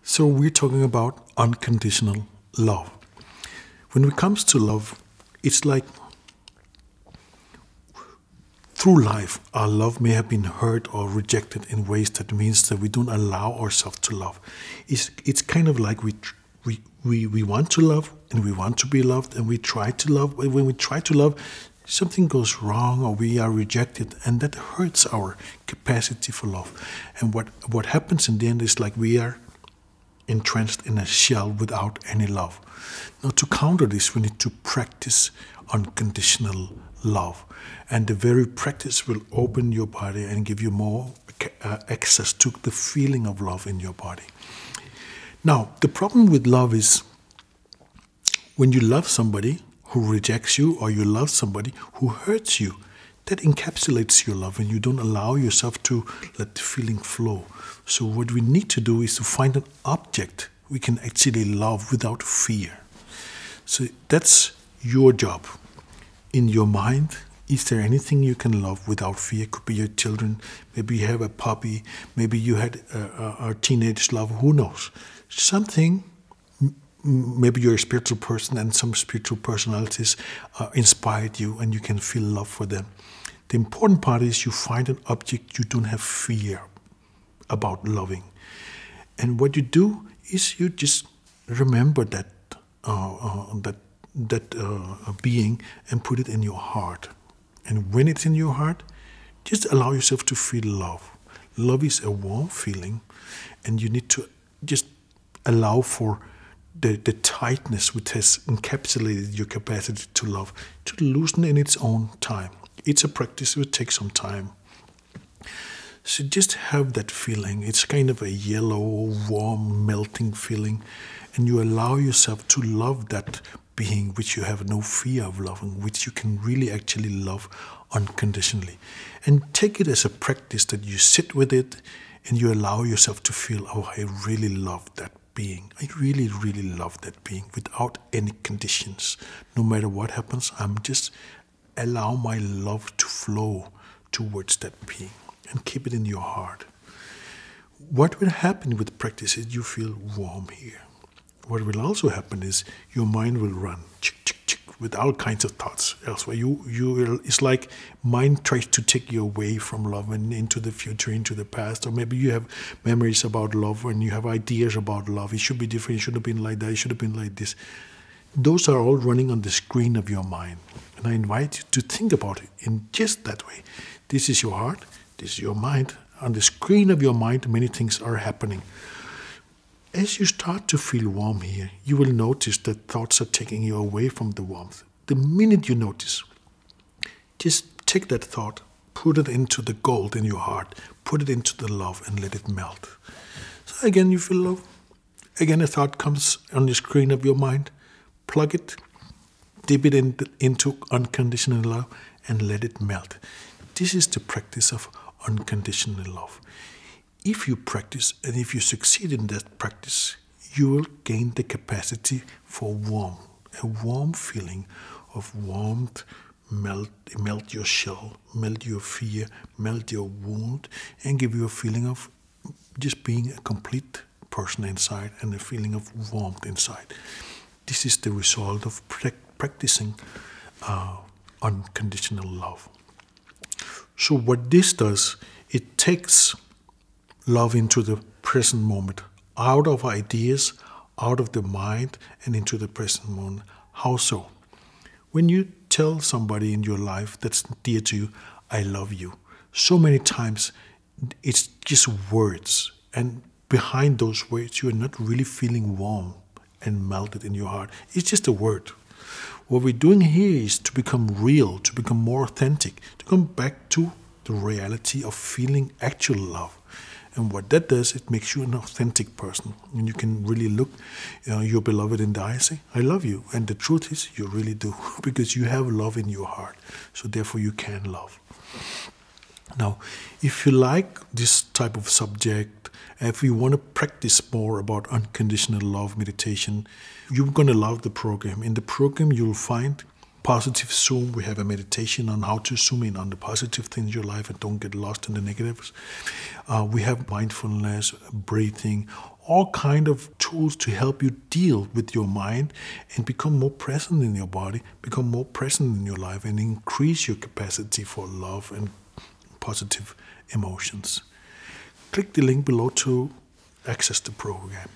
So we're talking about unconditional love. When it comes to love, it's like through life, our love may have been hurt or rejected in ways that means that we don't allow ourselves to love. It's kind of like we want to love and we want to be loved and we try to love. When we try to love, something goes wrong or we are rejected, and that hurts our capacity for love. And what happens in the end is like we are entrenched in a shell without any love. Now, to counter this, we need to practice unconditional love. And the very practice will open your body and give you more access to the feeling of love in your body. Now, the problem with love is when you love somebody who rejects you or you love somebody who hurts you, that encapsulates your love and you don't allow yourself to let the feeling flow. So what we need to do is to find an object we can actually love without fear. So that's your job. In your mind, is there anything you can love without fear? It could be your children, maybe you have a puppy, maybe you had a teenage love, who knows? Something, maybe you're a spiritual person and some spiritual personalities inspired you and you can feel love for them. The important part is you find an object you don't have fear about loving. And what you do is you just remember that being and put it in your heart. And when it's in your heart, just allow yourself to feel love. Love is a warm feeling, and you need to just allow for the tightness which has encapsulated your capacity to love to loosen in its own time. It's a practice, it will take some time. So just have that feeling. It's kind of a yellow, warm, melting feeling. And you allow yourself to love that being which you have no fear of loving, which you can really actually love unconditionally. And take it as a practice that you sit with it and you allow yourself to feel, oh, I really love that being. I really, really love that being without any conditions. No matter what happens, I'm just allow my love to flow towards that being and keep it in your heart. What will happen with practice is you feel warm here. What will also happen is your mind will run with all kinds of thoughts elsewhere. It's like mind tries to take you away from love and into the future, into the past, or maybe you have memories about love and you have ideas about love. It should be different. It should have been like that. It should have been like this. Those are all running on the screen of your mind. And I invite you to think about it in just that way. This is your heart. This is your mind. On the screen of your mind, many things are happening. As you start to feel warm here, you will notice that thoughts are taking you away from the warmth. The minute you notice, just take that thought, put it into the gold in your heart, put it into the love and let it melt. So again, you feel love. Again, a thought comes on the screen of your mind. Plug it, dip it into unconditional love and let it melt. This is the practice of unconditional love. If you practice and if you succeed in that practice, you will gain the capacity for warmth, a warm feeling of warmth, melt your shell, melt your fear, melt your wound, and give you a feeling of just being a complete person inside and a feeling of warmth inside. This is the result of practicing unconditional love. So what this does, it takes love into the present moment, out of ideas, out of the mind, and into the present moment. How so? When you tell somebody in your life that's dear to you, I love you, so many times it's just words. And behind those words, you are not really feeling warm and melted in your heart. It's just a word. What we're doing here is to become real, to become more authentic, to come back to the reality of feeling actual love. And what that does, it makes you an authentic person. And you can really look your beloved in the eye and say, I love you. And the truth is, you really do, because you have love in your heart. So therefore, you can love. Now, if you like this type of subject, if you want to practice more about unconditional love meditation, you're going to love the program. In the program, you'll find positive zoom. We have a meditation on how to zoom in on the positive things in your life and don't get lost in the negatives. We have mindfulness, breathing, all kind of tools to help you deal with your mind and become more present in your body, become more present in your life, and increase your capacity for love and positive emotions. Click the link below to access the program.